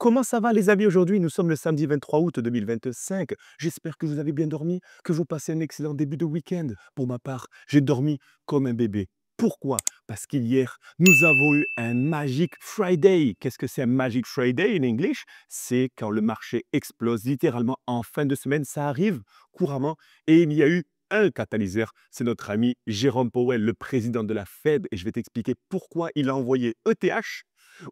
Comment ça va les amis aujourd'hui? Nous sommes le samedi 23 août 2025. J'espère que vous avez bien dormi, que vous passez un excellent début de week-end. Pour ma part, j'ai dormi comme un bébé. Pourquoi? Parce qu'hier, nous avons eu un Magic Friday. Qu'est-ce que c'est un Magic Friday in English? C'est quand le marché explose littéralement en fin de semaine. Ça arrive couramment et il y a eu un catalyseur. C'est notre ami Jérôme Powell, le président de la Fed. Et je vais t'expliquer pourquoi il a envoyé ETH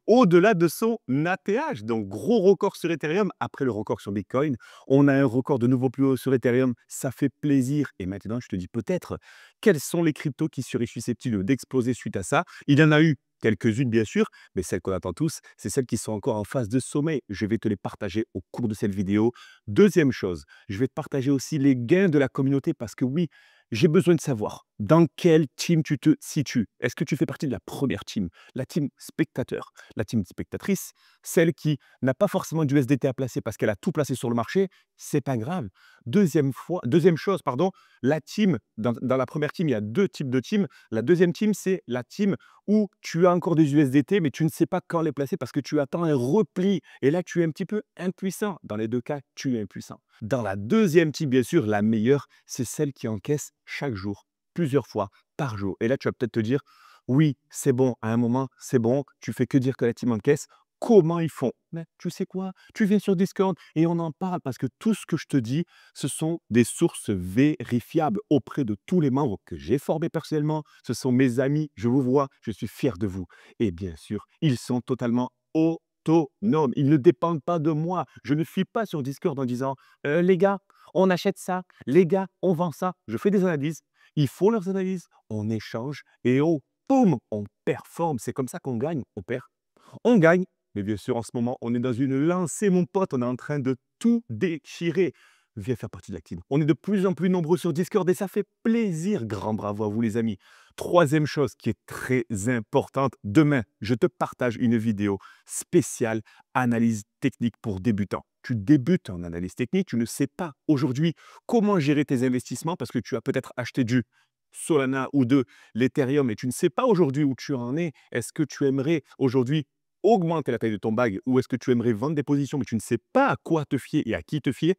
au-delà de son ATH. Donc, gros record sur Ethereum. Après le record sur Bitcoin, on a un record de nouveau plus haut sur Ethereum. Ça fait plaisir. Et maintenant, je te dis peut-être, quelles sont les cryptos qui seraient susceptibles d'exploser suite à ça? Il y en a eu quelques-unes, bien sûr, mais celles qu'on attend tous, c'est celles qui sont encore en phase de sommet. Je vais te les partager au cours de cette vidéo. Deuxième chose, je vais te partager aussi les gains de la communauté parce que oui, j'ai besoin de savoir dans quelle team tu te situes. Est-ce que tu fais partie de la première team, la team spectateur, la team spectatrice, celle qui n'a pas forcément du SDT à placer parce qu'elle a tout placé sur le marché? C'est pas grave. Deuxième chose, pardon, la team, dans la première team, il y a deux types de teams. La deuxième team, c'est la team où tu as encore des USDT, mais tu ne sais pas quand les placer parce que tu attends un repli. Et là, tu es un petit peu impuissant. Dans les deux cas, tu es impuissant. Dans la deuxième team, bien sûr, la meilleure, c'est celle qui encaisse chaque jour, plusieurs fois par jour. Et là, tu vas peut-être te dire, oui, c'est bon, à un moment, c'est bon, tu fais que dire que la team encaisse. Comment ils font? Mais tu sais quoi? Tu viens sur Discord et on en parle parce que tout ce que je te dis, ce sont des sources vérifiables auprès de tous les membres que j'ai formés personnellement. Ce sont mes amis, je vous vois, je suis fier de vous. Et bien sûr, ils sont totalement autonomes. Ils ne dépendent pas de moi. Je ne suis pas sur Discord en disant les gars, on achète ça, les gars, on vend ça. Je fais des analyses. Ils font leurs analyses, on échange et oh, boum, on performe. C'est comme ça qu'on gagne. On perd, on gagne. Mais bien sûr, en ce moment, on est dans une lancée, mon pote. On est en train de tout déchirer. Viens faire partie de la team. On est de plus en plus nombreux sur Discord et ça fait plaisir. Grand bravo à vous, les amis. Troisième chose qui est très importante. Demain, je te partage une vidéo spéciale analyse technique pour débutants. Tu débutes en analyse technique, tu ne sais pas aujourd'hui comment gérer tes investissements parce que tu as peut-être acheté du Solana ou de l'Ethereum et tu ne sais pas aujourd'hui où tu en es. Est-ce que tu aimerais aujourd'hui augmenter la taille de ton bag ou est-ce que tu aimerais vendre des positions mais tu ne sais pas à quoi te fier et à qui te fier?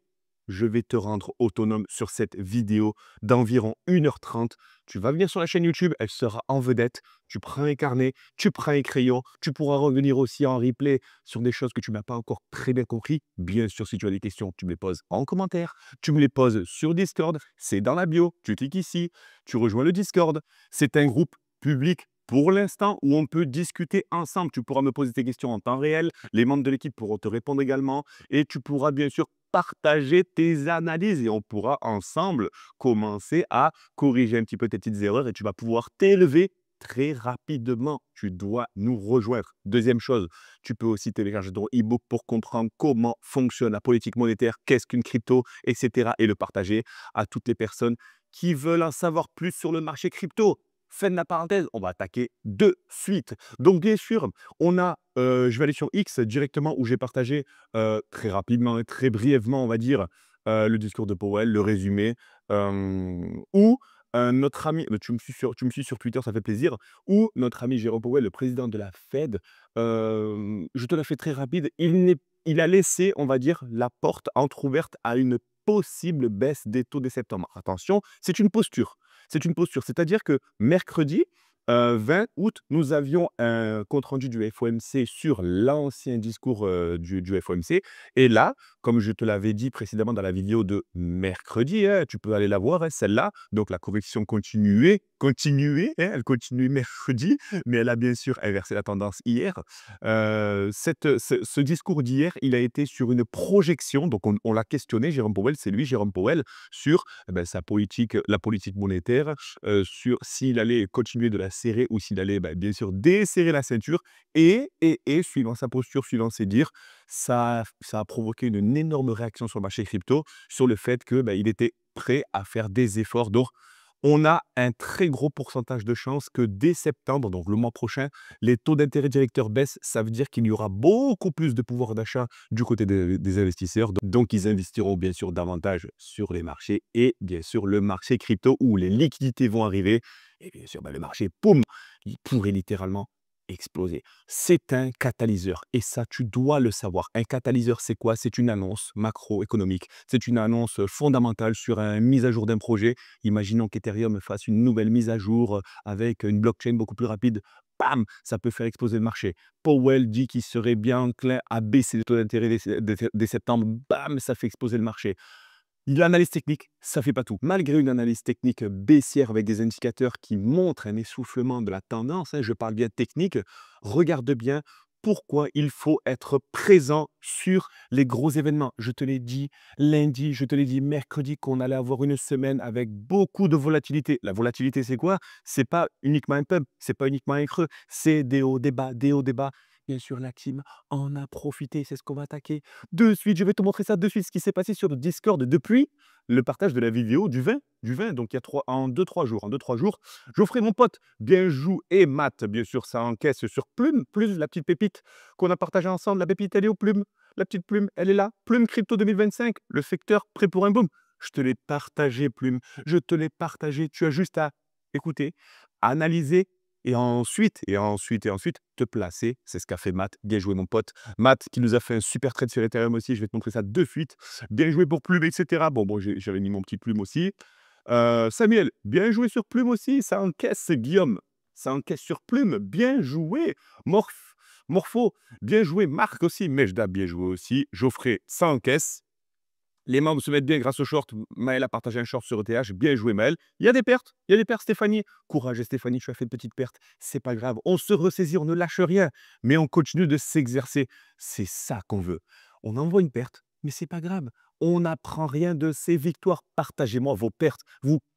Je vais te rendre autonome sur cette vidéo d'environ 1h30. Tu vas venir sur la chaîne YouTube, elle sera en vedette. Tu prends un carnet, tu prends un crayon. Tu pourras revenir aussi en replay sur des choses que tu n'as pas encore très bien compris. Bien sûr, si tu as des questions, tu me les poses en commentaire. Tu me les poses sur Discord. C'est dans la bio. Tu cliques ici. Tu rejoins le Discord. C'est un groupe public pour l'instant où on peut discuter ensemble. Tu pourras me poser tes questions en temps réel. Les membres de l'équipe pourront te répondre également. Et tu pourras bien sûr partager tes analyses et on pourra ensemble commencer à corriger un petit peu tes petites erreurs et tu vas pouvoir t'élever très rapidement. Tu dois nous rejoindre. Deuxième chose, tu peux aussi télécharger ton e-book pour comprendre comment fonctionne la politique monétaire, qu'est-ce qu'une crypto, etc. et le partager à toutes les personnes qui veulent en savoir plus sur le marché crypto. Fin de la parenthèse, on va attaquer de suite. Donc bien sûr, on a, je vais aller sur X directement où j'ai partagé très rapidement et très brièvement, on va dire, le discours de Powell, le résumé, où notre ami, tu me suis sur Twitter, ça fait plaisir, où notre ami Jérôme Powell, le président de la Fed, je te la fais très rapide, il a laissé, on va dire, la porte entrouverte à une possible baisse des taux dès septembre. Attention, c'est une posture. C'est une posture, c'est-à-dire que mercredi, 20 août, nous avions un compte rendu du FOMC sur l'ancien discours, du FOMC et là, comme je te l'avais dit précédemment dans la vidéo de mercredi, hein, tu peux aller la voir, hein, celle-là, donc la correction continuait, hein, elle continue mercredi, mais elle a bien sûr inversé la tendance hier. Ce discours d'hier, il a été sur une projection, donc on l'a questionné, Jérôme Powell, c'est lui, Jérôme Powell, sur sa politique, la politique monétaire, sur s'il allait continuer de la serrer ou s'il allait bien sûr desserrer la ceinture. Et suivant sa posture, suivant ses dires, ça a provoqué une énorme réaction sur le marché crypto, sur le fait que il était prêt à faire des efforts. Donc, on a un très gros pourcentage de chances que dès septembre, donc le mois prochain, les taux d'intérêt directeurs baissent. Ça veut dire qu'il y aura beaucoup plus de pouvoir d'achat du côté des investisseurs. Donc, ils investiront bien sûr davantage sur les marchés et bien sûr le marché crypto où les liquidités vont arriver. Et bien sûr, le marché, poum, il pourrait littéralement exploser. C'est un catalyseur et ça, tu dois le savoir. Un catalyseur, c'est quoi? C'est une annonce macroéconomique. C'est une annonce fondamentale sur une mise à jour d'un projet. Imaginons qu'Ethereum fasse une nouvelle mise à jour avec une blockchain beaucoup plus rapide. Bam! Ça peut faire exploser le marché. Powell dit qu'il serait bien enclin à baisser les taux d'intérêt dès septembre. Bam! Ça fait exploser le marché. L'analyse technique, ça fait pas tout. Malgré une analyse technique baissière avec des indicateurs qui montrent un essoufflement de la tendance, hein, je parle bien technique, regarde bien pourquoi il faut être présent sur les gros événements. Je te l'ai dit lundi, je te l'ai dit mercredi qu'on allait avoir une semaine avec beaucoup de volatilité. La volatilité, c'est quoi? C'est pas uniquement un pump, c'est pas uniquement un creux, c'est des hauts, des bas, des hauts, des bas. Bien sûr, la team en a profité, c'est ce qu'on va attaquer. De suite, je vais te montrer ça de suite, ce qui s'est passé sur Discord depuis le partage de la vidéo du 20, donc il y a en 2-3 jours. En 2-3 jours, Geoffrey, mon pote, bien joué, et Matt, bien sûr, ça encaisse sur Plume, la petite pépite qu'on a partagée ensemble. La pépite, elle est aux Plume. La petite Plume, elle est là. Plume Crypto 2025, le secteur prêt pour un boom. Je te l'ai partagé, Plume. Je te l'ai partagé. Tu as juste à écouter, analyser et ensuite, te placer. C'est ce qu'a fait Matt. Bien joué, mon pote. Matt, qui nous a fait un super trade sur Ethereum aussi. Je vais te montrer ça de suite. Bien joué pour Plume, etc. Bon, j'avais mis mon petit Plume aussi. Samuel, bien joué sur Plume aussi. Ça encaisse, Guillaume. Ça encaisse sur Plume. Bien joué. Morpho, bien joué. Marc aussi. Mejda, bien joué aussi. Geoffrey, ça encaisse. Les membres se mettent bien grâce au short. Maël a partagé un short sur ETH. Bien joué, Maël. Il y a des pertes. Stéphanie. Courage, Stéphanie, tu as fait une petite perte. C'est pas grave. On se ressaisit, on ne lâche rien. Mais on continue de s'exercer. C'est ça qu'on veut. On envoie une perte, mais c'est pas grave. On n'apprend rien de ces victoires. Partagez-moi vos pertes.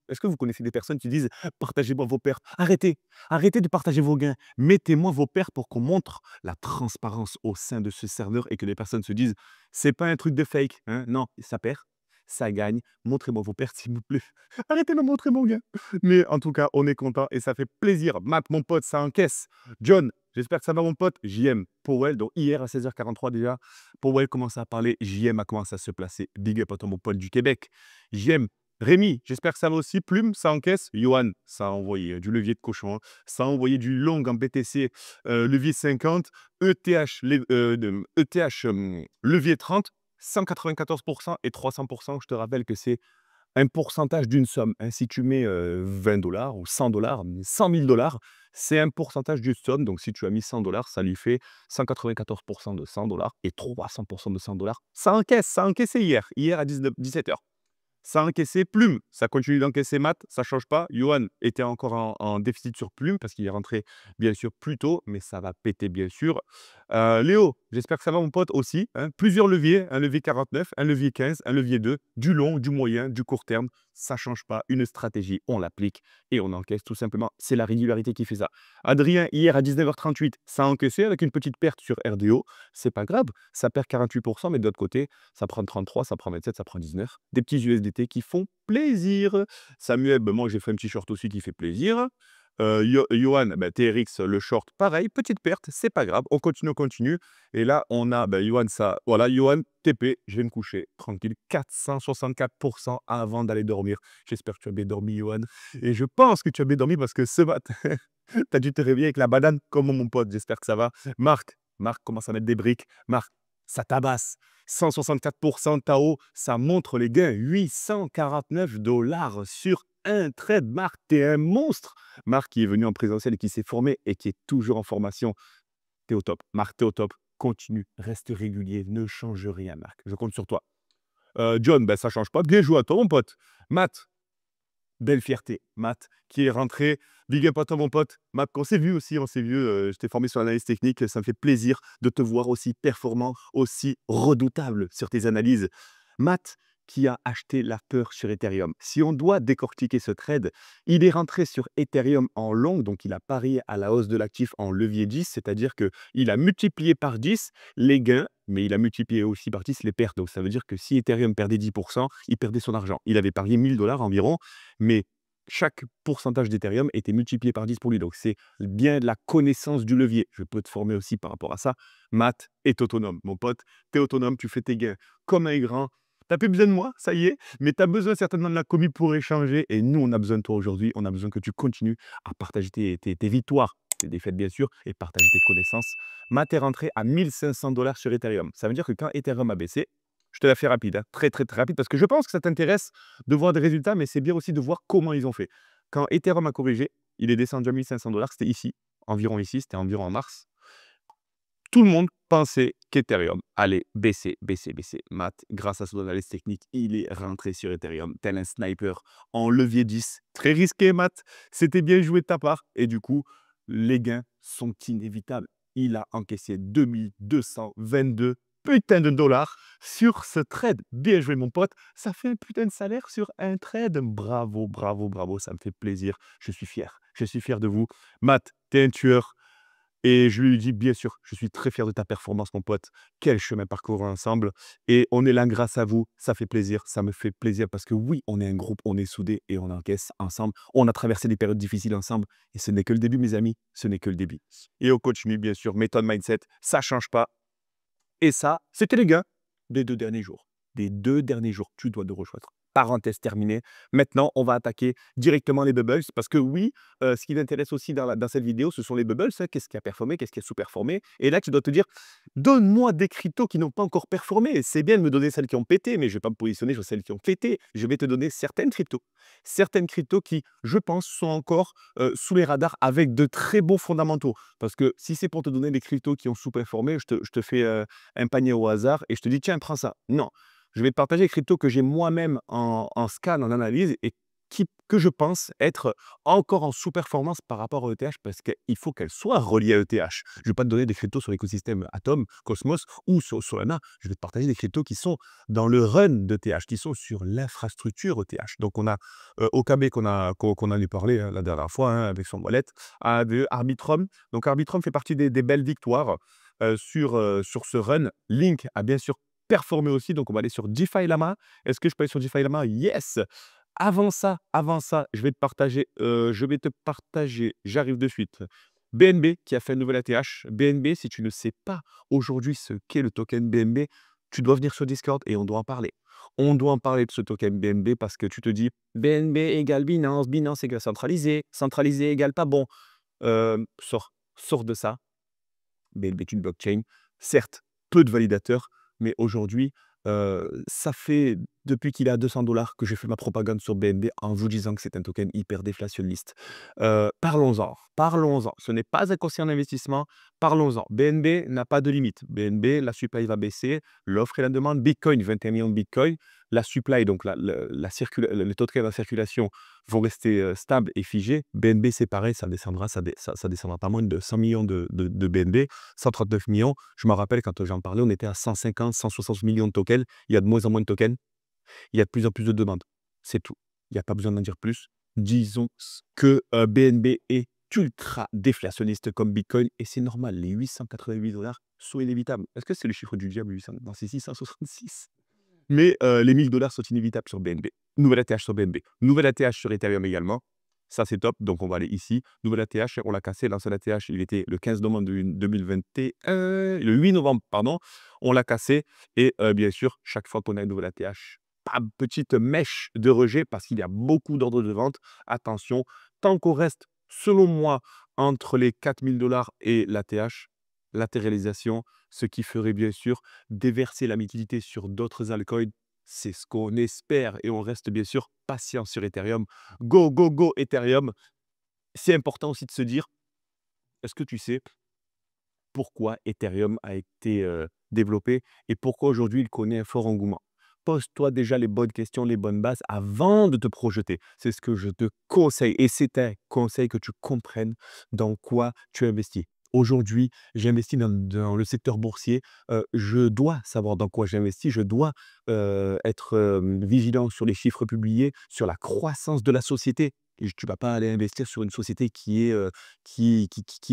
Est-ce que vous connaissez des personnes qui disent partagez-moi vos pertes? Arrêtez de partager vos gains. Mettez-moi vos pertes pour qu'on montre la transparence au sein de ce serveur et que les personnes se disent c'est pas un truc de fake, hein. Non, ça perd, ça gagne. Montrez-moi vos pertes, s'il vous plaît. Arrêtez de me montrer mon gain. Mais en tout cas, on est content et ça fait plaisir. Matt, mon pote, ça encaisse. John, j'espère que ça va, mon pote. JM, Powell, donc hier à 16h43 déjà, Powell commence à parler. JM a commencé à se placer. Big up à toi, mon pote du Québec. JM, Rémi, j'espère que ça va aussi. Plume, ça encaisse. Johan, ça a envoyé du levier de cochon, hein. Ça a envoyé du long en BTC, levier 50. ETH, levier 30, 194% et 300%. Je te rappelle que c'est un pourcentage d'une somme, hein. Si tu mets 20 $ ou 100 $, 100 000 $, c'est un pourcentage d'une somme. Donc, si tu as mis 100 $, ça lui fait 194% de 100 $ et 300% de 100 $. Ça a encaissé hier à 17h. Ça a encaissé. Plume, ça continue d'encaisser. Matt, ça ne change pas. Johan était encore en déficit sur Plume parce qu'il est rentré bien sûr plus tôt, mais ça va péter bien sûr. Léo, j'espère que ça va, mon pote aussi, hein. Plusieurs leviers, un levier 49, un levier 15, un levier 2, du long, du moyen, du court terme. Ça ne change pas. Une stratégie, on l'applique et on encaisse tout simplement. C'est la régularité qui fait ça. Adrien, hier à 19h38, ça a encaissé avec une petite perte sur RDO. C'est pas grave, ça perd 48%, mais de l'autre côté, ça prend 33, ça prend 27, ça prend 19. Des petits USDT qui font plaisir. Samuel, ben moi j'ai fait un petit short aussi qui fait plaisir. Johan, ben, TRX, le short, pareil, petite perte, c'est pas grave, on continue. Et là, on a, ben, Johan, ça, voilà, Johan, TP, je vais me coucher, tranquille, 464% avant d'aller dormir. J'espère que tu as bien dormi, Johan. Et je pense que tu as bien dormi parce que ce matin, tu as dû te réveiller avec la banane comme mon pote, j'espère que ça va. Marc commence à mettre des briques. Marc, ça tabasse. 164% Tao, ça montre les gains. 849 $ sur un trade. Marc, t'es un monstre. Marc qui est venu en présentiel et qui s'est formé et qui est toujours en formation. T'es au top. Marc, t'es au top. Continue, reste régulier, ne change rien, Marc. Je compte sur toi. John, ben, ça change pas. Bien joué à toi, mon pote. Matt, belle fierté. Matt, qui est rentré. Big up à toi, mon pote. Matt, on s'est vu aussi, je t'ai formé sur l'analyse technique. Ça me fait plaisir de te voir aussi performant, aussi redoutable sur tes analyses. Matt, qui a acheté la peur sur Ethereum. Si on doit décortiquer ce trade, il est rentré sur Ethereum en long, donc il a parié à la hausse de l'actif en levier 10, c'est-à-dire qu'il a multiplié par 10 les gains, mais il a multiplié aussi par 10 les pertes. Donc ça veut dire que si Ethereum perdait 10%, il perdait son argent. Il avait parié 1000 $ environ, mais chaque pourcentage d'Ethereum était multiplié par 10 pour lui. Donc, c'est bien de la connaissance du levier. Je peux te former aussi par rapport à ça. Matt est autonome. Mon pote, tu es autonome, tu fais tes gains comme un grand. Tu n'as plus besoin de moi, ça y est, mais tu as besoin certainement de la commu pour échanger. Et nous, on a besoin de toi aujourd'hui. On a besoin que tu continues à partager tes victoires les défaites bien sûr, et partage tes connaissances. Matt est rentré à 1500 $ sur Ethereum. Ça veut dire que quand Ethereum a baissé, je te la fais rapide, hein, très, très, très rapide, parce que je pense que ça t'intéresse de voir des résultats, mais c'est bien aussi de voir comment ils ont fait. Quand Ethereum a corrigé, il est descendu à 1500 $, c'était ici, c'était environ en mars. Tout le monde pensait qu'Ethereum allait baisser, baisser, baisser. Matt, grâce à son analyse technique, il est rentré sur Ethereum, tel un sniper, en levier 10. Très risqué, Matt. C'était bien joué de ta part. Et du coup, les gains sont inévitables. Il a encaissé 2222 putains de dollars sur ce trade. Bien joué, mon pote. Ça fait un putain de salaire sur un trade. Bravo, bravo, bravo. Ça me fait plaisir. Je suis fier. Je suis fier de vous. Matt, t'es un tueur. Et je lui dis: «Bien sûr, je suis très fier de ta performance mon pote. Quel chemin parcouru ensemble et on est là grâce à vous». Ça fait plaisir, ça me fait plaisir parce que oui, on est un groupe, on est soudés et on encaisse ensemble. On a traversé des périodes difficiles ensemble et ce n'est que le début mes amis, ce n'est que le début. Et au Coach Me bien sûr, méthode mindset, ça change pas et ça, c'était les gains des 2 derniers jours. Des 2 derniers jours, tu dois te rejoindre. Parenthèse terminée. Maintenant, on va attaquer directement les bubbles parce que oui, ce qui m'intéresse aussi dans cette vidéo, ce sont les bubbles, hein. Qu'est-ce qui a performé? Qu'est-ce qui a sous-performé? Et là, tu dois te dire: «Donne-moi des cryptos qui n'ont pas encore performé». C'est bien de me donner celles qui ont pété, mais je ne vais pas me positionner sur celles qui ont pété. Je vais te donner certaines cryptos. Certaines cryptos qui, je pense, sont encore, sous les radars avec de très bons fondamentaux. Parce que si c'est pour te donner des cryptos qui ont sous-performé, je te fais, un panier au hasard et je te dis: «Tiens, prends ça». Non, je vais te partager les cryptos que j'ai moi-même en scan, en analyse et que je pense être encore en sous-performance par rapport à ETH parce qu'il faut qu'elles soient reliées à ETH. Je ne vais pas te donner des cryptos sur l'écosystème Atom, Cosmos ou sur Solana. Je vais te partager des cryptos qui sont dans le run d'ETH, qui sont sur l'infrastructure ETH. Donc, on a OKB qu'on a parlé hein, la dernière fois hein, avec son wallet, de Arbitrum. Donc, Arbitrum fait partie des belles victoires sur ce run. Link a bien sûr performé aussi. Donc, on va aller sur DeFi Lama. Est-ce que je peux aller sur DeFi Lama? Yes! Avant ça, je vais te partager, j'arrive de suite, BNB qui a fait un nouvel ATH. BNB, si tu ne sais pas aujourd'hui ce qu'est le token BNB, tu dois venir sur Discord et on doit en parler. On doit en parler de ce token BNB parce que tu te dis BNB égale Binance, Binance égale centralisé, centralisé égale pas bon. Sors de ça. BNB est une blockchain. Certes, peu de validateurs, mais aujourd'hui, ça fait depuis qu'il est à 200 $ que je fais ma propagande sur BNB en vous disant que c'est un token hyper déflationniste. Parlons-en, parlons-en. Ce n'est pas un conseil en investissement, parlons-en. BNB n'a pas de limite. BNB, la supply va baisser, l'offre et la demande. Bitcoin, 21 millions de Bitcoin. La supply, donc les tokens en circulation vont rester stables et figés. BNB, c'est pareil, ça descendra, ça descendra pas moins de 100 millions de BNB, 139 millions. Je me rappelle quand j'en parlais, on était à 150, 160 millions de tokens. Il y a de moins en moins de tokens. Il y a de plus en plus de demandes. C'est tout. Il n'y a pas besoin d'en dire plus. Disons que BNB est ultra déflationniste comme Bitcoin et c'est normal. Les 888 $ sont inévitables. Est-ce que c'est le chiffre du diable 800? Non, c'est 666. Mais les 1000 $ sont inévitables sur BNB. Nouvelle ATH sur BNB. Nouvelle ATH sur Ethereum également. Ça, c'est top. Donc, on va aller ici. Nouvelle ATH, on l'a cassé. L'ancien ATH, il était le 15 novembre 2021. Le 8 novembre, pardon. On l'a cassé. Et bien sûr, chaque fois qu'on a une nouvelle ATH, petite mèche de rejet parce qu'il y a beaucoup d'ordres de vente. Attention, tant qu'on reste, selon moi, entre les 4000 $ et l'ATH, latéralisation, ce qui ferait bien sûr déverser la liquidité sur d'autres altcoins. C'est ce qu'on espère et on reste bien sûr patient sur Ethereum. Go, go, go Ethereum. C'est important aussi de se dire, est-ce que tu sais pourquoi Ethereum a été développé et pourquoi aujourd'hui il connaît un fort engouement? Pose-toi déjà les bonnes questions, les bonnes bases avant de te projeter. C'est ce que je te conseille et c'est un conseil que tu comprennes dans quoi tu investis. Aujourd'hui, j'investis dans le secteur boursier. Je dois savoir dans quoi j'investis. Je dois être vigilant sur les chiffres publiés, sur la croissance de la société. Et tu ne vas pas aller investir sur une société qui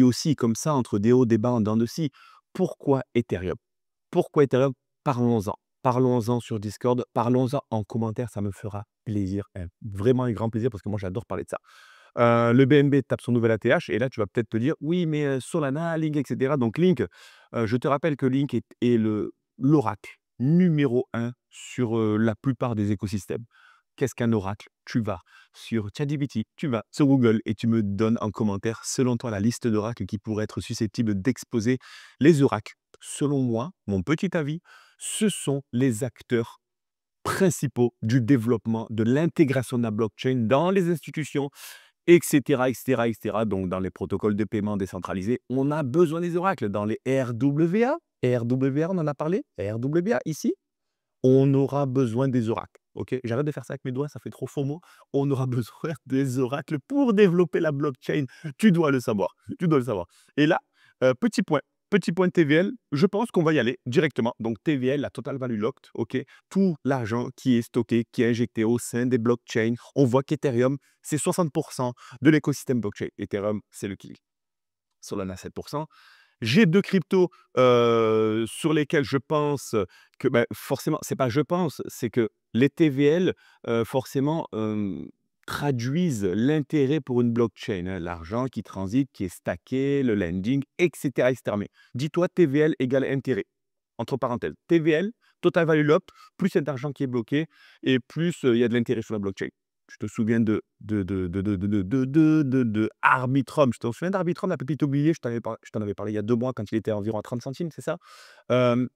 oscille comme ça entre des hauts, des bas, en dents de scie. Pourquoi Ethereum? Pourquoi Ethereum? Parlons-en. Parlons-en sur Discord, parlons-en en commentaire, ça me fera plaisir, vraiment un grand plaisir parce que moi j'adore parler de ça. Le BNB tape son nouvel ATH et là tu vas peut-être te dire: «Oui mais Solana, Link et cetera». Donc Link, je te rappelle que Link est l'oracle numéro 1 sur, la plupart des écosystèmes. Qu'est-ce qu'un oracle? tu vas sur ChatGPT, tu vas sur Google et tu me donnes en commentaire, selon toi, la liste d'oracles qui pourraient être susceptibles d'exposer les oracles. Selon moi, mon petit avis, ce sont les acteurs principaux du développement de l'intégration de la blockchain dans les institutions, et cetera, et cetera, et cetera. Donc, dans les protocoles de paiement décentralisés, on a besoin des oracles. Dans les RWA, RWA, on en a parlé, RWA ici, on aura besoin des oracles. Ok, j'arrête de faire ça avec mes doigts, ça fait trop faux mots. On aura besoin des oracles pour développer la blockchain. Tu dois le savoir. Tu dois le savoir. Et là, petit point. Petit point TVL, je pense qu'on va y aller directement. Donc TVL, la Total Value Locked, ok. Tout l'argent qui est stocké, qui est injecté au sein des blockchains. On voit qu'Ethereum, c'est 60% de l'écosystème blockchain. Ethereum, c'est le kill. Solana, 7%. J'ai 2 cryptos, sur lesquels je pense que, bah, forcément, c'est pas je pense, c'est que les TVL, forcément, traduisent l'intérêt pour une blockchain, hein. L'argent qui transite, qui est stacké, le lending et cetera, et cetera. Mais dis-toi TVL égale intérêt, entre parenthèses. TVL, Total Value Locked, plus il y a d'argent qui est bloqué et plus, il y a de l'intérêt sur la blockchain. Tu te souviens de Arbitrum. Tu te souviens d'Arbitrum, la pépite oubliée? Je t'en avais parlé il y a 2 mois quand il était environ à 30 centimes, c'est ça? Hem,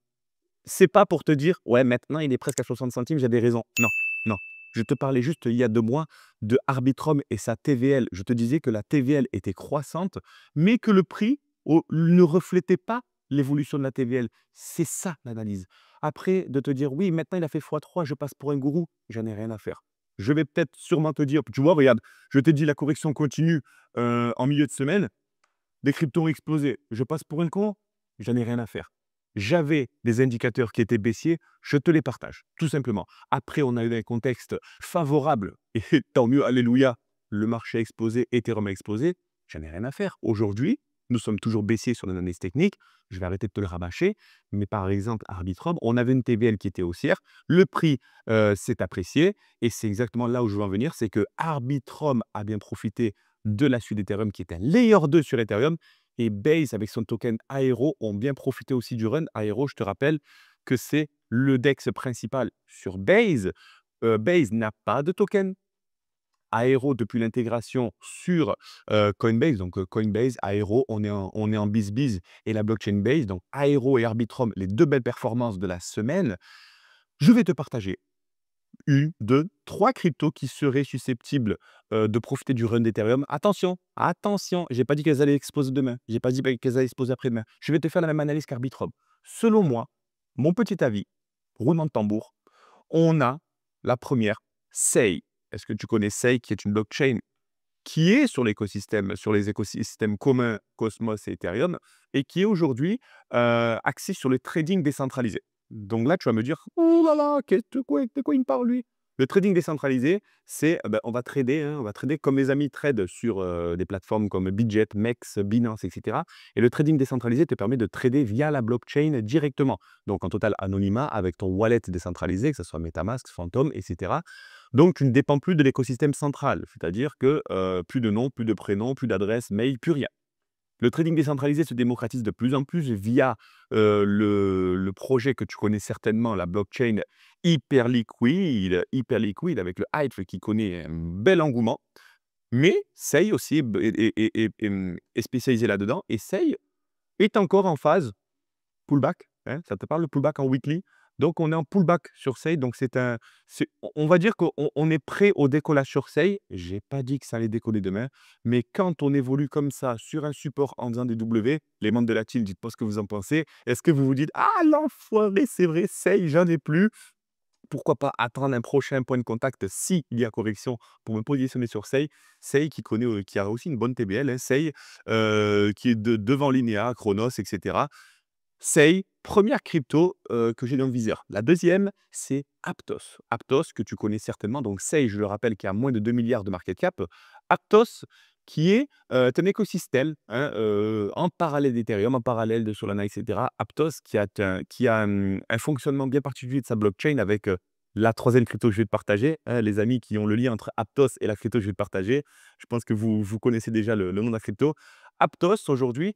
c'est pas pour te dire: «Ouais, maintenant il est presque à 60 centimes, j'ai des raisons». Non, non. Je te parlais juste il y a 2 mois de Arbitrum et sa TVL. Je te disais que la TVL était croissante, mais que le prix ne reflétait pas l'évolution de la TVL. C'est ça l'analyse. Après, de te dire: «Oui, maintenant il a fait x3, je passe pour un gourou», j'en ai rien à faire. Je vais peut-être sûrement te dire, tu vois, regarde, je t'ai dit la correction continue en milieu de semaine, les cryptos ont explosé. Je passe pour un con? J'en ai rien à faire. J'avais des indicateurs qui étaient baissiers, je te les partage, tout simplement. Après, on a eu un contexte favorable, et tant mieux, alléluia, le marché a explosé, Ethereum a explosé, j'en ai rien à faire. Aujourd'hui, nous sommes toujours baissiers sur l'analyse technique, je vais arrêter de te le rabâcher, mais par exemple, Arbitrum, on avait une TVL qui était haussière, le prix s'est apprécié, et c'est exactement là où je veux en venir, c'est que Arbitrum a bien profité de la suite d'Ethereum qui est un layer 2 sur Ethereum, et Base avec son token Aero ont bien profité aussi du run. Aero, je te rappelle que c'est le DEX principal sur Base. Base n'a pas de token. Aero, depuis l'intégration sur Coinbase, donc Coinbase, Aero, on est en BizBiz et la blockchain Base, donc Aero et Arbitrum, les 2 belles performances de la semaine. Je vais te partager 1, 2, 3 cryptos qui seraient susceptibles, de profiter du run d'Ethereum. Attention, attention, j'ai pas dit qu'elles allaient exploser demain, j'ai pas dit qu'elles allaient exploser après-demain. Je vais te faire la même analyse qu'Arbitrum. Selon moi, mon petit avis, roulement de tambour, on a la première, Sei. Est-ce que tu connais Sei, qui est une blockchain qui est sur les écosystèmes communs Cosmos et Ethereum, et qui est aujourd'hui axé sur le trading décentralisé. Donc là, tu vas me dire: «Ouh là là, de quoi il me parle lui?» Le trading décentralisé, c'est, bah, on va trader, hein, on va trader comme mes amis tradent sur des plateformes comme Bitget, MEX, Binance, et cetera. Et le trading décentralisé te permet de trader via la blockchain directement. Donc en total anonymat avec ton wallet décentralisé, que ce soit MetaMask, Phantom, et cetera. Donc, tu ne dépends plus de l'écosystème central, c'est-à-dire que plus de nom, plus de prénom, plus d'adresse mail, plus rien. Le trading décentralisé se démocratise de plus en plus via le projet que tu connais certainement, la blockchain hyper liquide avec le hype qui connaît un bel engouement. Mais Sei aussi est spécialisé là-dedans, et Sei est encore en phase pullback, hein, ça te parle le pullback en weekly? Donc on est en pullback sur Sei, donc on va dire qu'on est prêt au décollage sur Sei. J'ai pas dit que ça allait décoller demain, mais quand on évolue comme ça sur un support en faisant des W, les membres de la team, dites-moi ce que vous en pensez. Est-ce que vous vous dites: «Ah l'enfoiré, c'est vrai, Sei, j'en ai plus». Pourquoi pas attendre un prochain point de contact s'il y a correction pour me positionner sur Sei. Sei qui a aussi une bonne TBL, hein, Sei, qui est devant Linéa, Chronos, et cetera. Sei, première crypto, que j'ai dans le viseur. La deuxième, c'est Aptos. Aptos, que tu connais certainement, donc Sei, je le rappelle, qui a moins de 2 milliards de market cap. Aptos, qui est, un écosystème, hein, en parallèle d'Ethereum, en parallèle de Solana, et cetera. Aptos qui a un fonctionnement bien particulier de sa blockchain avec, la troisième crypto que je vais te partager, hein, les amis qui ont le lien entre Aptos et la crypto que je vais te partager. Je pense que vous connaissez déjà le nom de la crypto. Aptos aujourd'hui,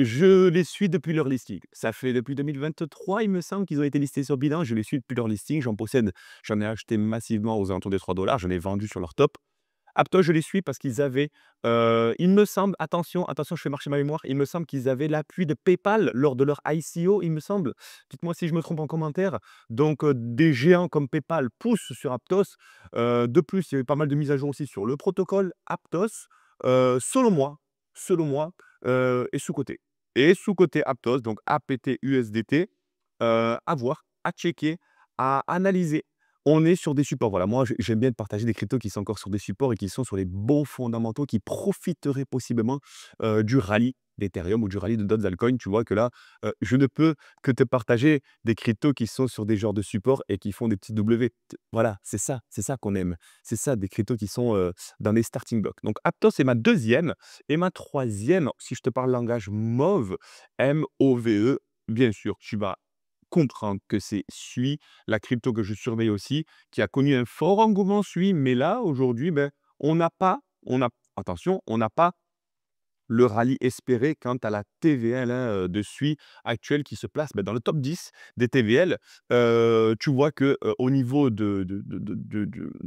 Je les suis depuis leur listing. Ça fait depuis 2023, il me semble qu'ils ont été listés sur Binance. Je les suis depuis leur listing. J'en ai acheté massivement aux alentours des 3 $. J'en ai vendu sur leur top. Aptos, je les suis parce qu'ils avaient, il me semble, attention, je fais marcher ma mémoire, il me semble qu'ils avaient l'appui de PayPal lors de leur ICO, il me semble. Dites-moi si je me trompe en commentaire. Donc, des géants comme PayPal poussent sur Aptos. De plus, il y avait pas mal de mises à jour aussi sur le protocole Aptos. Selon moi, est sous-coté. Et sous-coté Aptos, donc APT-USDT, à voir, à checker, à analyser. On est sur des supports. Voilà, moi, j'aime bien partager des cryptos qui sont encore sur des supports et qui sont sur les bons fondamentaux, qui profiteraient possiblement du rallye d'Ethereum ou du rallye de d'autres altcoins. Tu vois que là, je ne peux que te partager des cryptos qui sont sur des genres de supports et qui font des petits W. Voilà, c'est ça qu'on aime. C'est ça, des cryptos qui sont dans les starting blocks. Donc, Aptos est ma deuxième. Et ma troisième, si je te parle langage MOVE, MOVE, bien sûr, tu vas comprendre que c'est SUI, la crypto que je surveille aussi, qui a connu un fort engouement SUI, mais là, aujourd'hui, ben, on n'a pas le rallye espéré quant à la TVL hein, de SUI actuelle qui se place dans le top 10 des TVL. Tu vois que au niveau de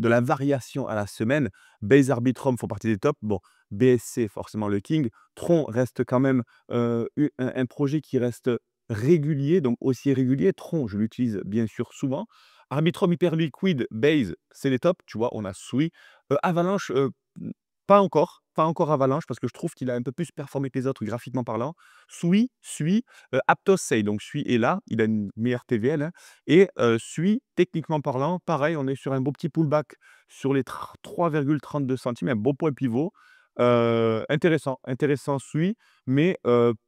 la variation à la semaine, Base Arbitrum font partie des tops. Bon, BSC, forcément le King. Tron reste quand même un projet qui reste régulier, donc aussi régulier. Tron, je l'utilise bien sûr souvent. Arbitrum Hyperliquid, Base, c'est les tops. Tu vois, on a SUI. Avalanche, pas encore Avalanche parce que je trouve qu'il a un peu plus performé que les autres graphiquement parlant. Sui, Aptos Sei, donc Sui est là, il a une meilleure TVL, hein et Sui, techniquement parlant, pareil, on est sur un beau petit pullback sur les 3,32 centimes, un beau point pivot. Intéressant Sui, mais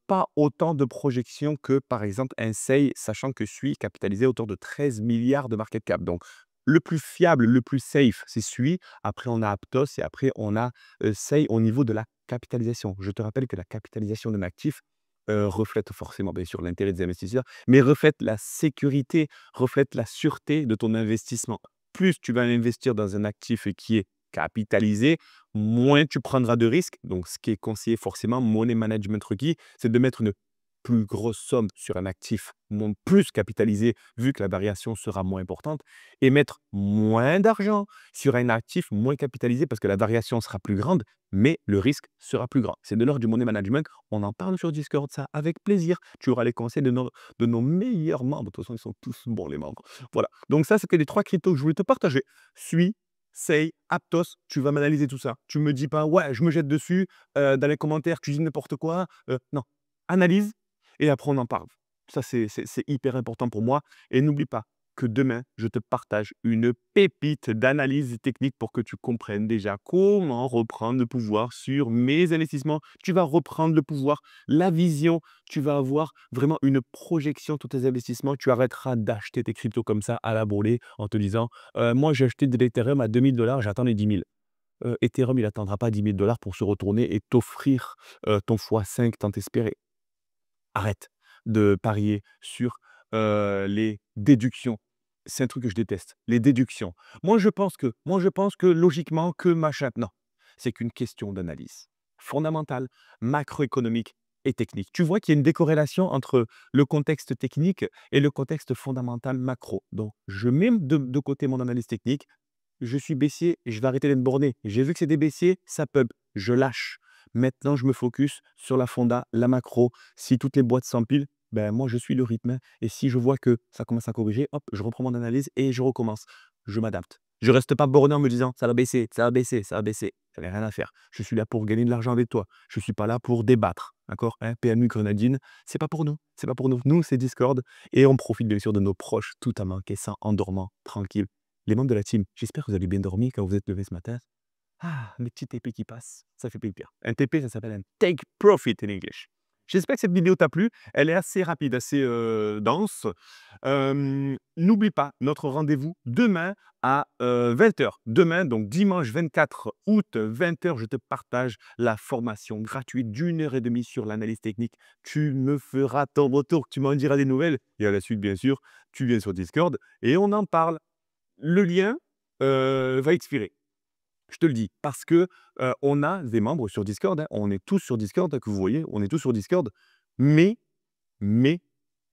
pas autant de projections que, par exemple, un Sei, sachant que Sui capitalisait autour de 13 milliards de market cap. Donc le plus fiable, le plus safe, c'est Sui. Après, on a Aptos et après, on a Sei au niveau de la capitalisation. Je te rappelle que la capitalisation d'un actif reflète forcément, bien sûr, l'intérêt des investisseurs, mais reflète la sécurité, reflète la sûreté de ton investissement. Plus tu vas investir dans un actif qui est capitalisé, moins tu prendras de risques. Donc, ce qui est conseillé forcément, money management requis, c'est de mettre une plus grosse somme sur un actif plus capitalisé, vu que la variation sera moins importante, et mettre moins d'argent sur un actif moins capitalisé parce que la variation sera plus grande, mais le risque sera plus grand. C'est de l'ordre du money management. On en parle sur Discord, ça, avec plaisir. Tu auras les conseils de nos meilleurs membres. De toute façon, ils sont tous bons, les membres. Voilà. Donc ça, c'était les 3 cryptos que je voulais te partager. Suis, Sei, Aptos, tu vas m'analyser tout ça. Tu me dis pas, ouais, je me jette dessus, dans les commentaires, tu dis n'importe quoi. Non, analyse et après on en parle. Ça, c'est hyper important pour moi. Et n'oublie pas que demain, je te partage une pépite d'analyse technique pour que tu comprennes déjà comment reprendre le pouvoir sur mes investissements. Tu vas reprendre le pouvoir, la vision. Tu vas avoir vraiment une projection sur tes investissements. Tu arrêteras d'acheter tes cryptos comme ça à la volée en te disant moi, j'ai acheté de l'Ethereum à 2 000 $, j'attends les 10 000. Ethereum, il n'attendra pas 10 000 $ pour se retourner et t'offrir ton x5 tant espéré. Arrête de parier sur les déductions. C'est un truc que je déteste, les déductions. Moi, je pense que logiquement, que machin. Non, c'est qu'une question d'analyse fondamentale, macroéconomique et technique. Tu vois qu'il y a une décorrélation entre le contexte technique et le contexte fondamental macro. Donc, je mets de côté mon analyse technique. Je suis baissier et je vais arrêter d'être borné. J'ai vu que c'est des baissiers, ça pump. Je lâche. Maintenant, je me focus sur la fonda, la macro. Si toutes les boîtes s'empilent, ben moi, je suis le rythme. Et si je vois que ça commence à corriger, hop, je reprends mon analyse et je recommence. Je m'adapte. Je reste pas borné en me disant ça va baisser, ça va baisser, ça va baisser. J'en ai rien à faire. Je suis là pour gagner de l'argent avec toi. Je suis pas là pour débattre. D'accord, hein, PMU Grenadine, c'est pas pour nous. C'est pas pour nous. Nous, c'est Discord. Et on profite bien sûr de nos proches tout en encaissant, en dormant, tranquille. Les membres de la team, j'espère que vous avez bien dormi quand vous êtes levé ce matin. Ah, les petits TP qui passent, ça fait plaisir. Un TP, ça s'appelle un Take Profit in English. J'espère que cette vidéo t'a plu. Elle est assez rapide, assez dense. N'oublie pas notre rendez-vous demain à 20 h. Demain, donc dimanche 24 août, 20 h, je te partage la formation gratuite d'1 h 30 sur l'analyse technique. Tu me feras ton retour, tu m'en diras des nouvelles. Et à la suite, bien sûr, tu viens sur Discord et on en parle. Le lien va expirer. Je te le dis, parce que on a des membres sur Discord, hein, on est tous sur Discord, que vous voyez, on est tous sur Discord, Mais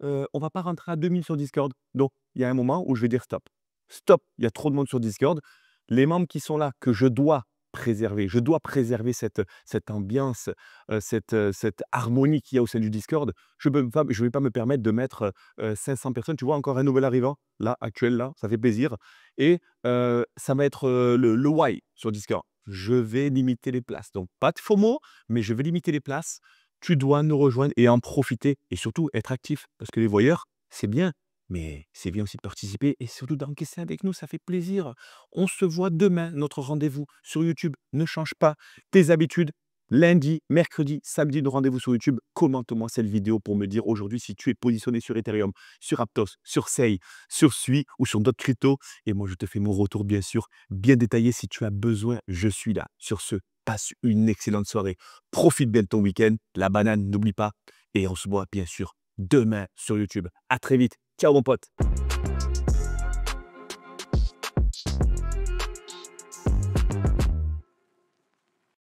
on va pas rentrer à 2000 sur Discord. Donc il y a un moment où je vais dire: «Stop. Stop, il y a trop de monde sur Discord». Les membres qui sont là, que je dois préserver cette ambiance, cette harmonie qu'il y a au sein du Discord. Je vais pas me permettre de mettre, 500 personnes. Tu vois encore un nouvel arrivant, là, actuel, là, ça fait plaisir et ça va être, le why sur Discord. Je vais limiter les places. Donc pas de FOMO, mais je vais limiter les places. Tu dois nous rejoindre et en profiter et surtout être actif parce que les voyeurs, c'est bien, mais c'est bien aussi de participer et surtout d'encaisser avec nous, ça fait plaisir. On se voit demain, notre rendez-vous sur YouTube. Ne change pas tes habitudes. Lundi, mercredi, samedi, nos rendez-vous sur YouTube. Commente-moi cette vidéo pour me dire aujourd'hui si tu es positionné sur Ethereum, sur Aptos, sur Sei, sur Sui ou sur d'autres cryptos. Et moi, je te fais mon retour, bien sûr, bien détaillé. Si tu as besoin, je suis là. Sur ce, passe une excellente soirée. Profite bien de ton week-end. La banane, n'oublie pas. Et on se voit, bien sûr, demain sur YouTube. À très vite. Ciao, mon pote.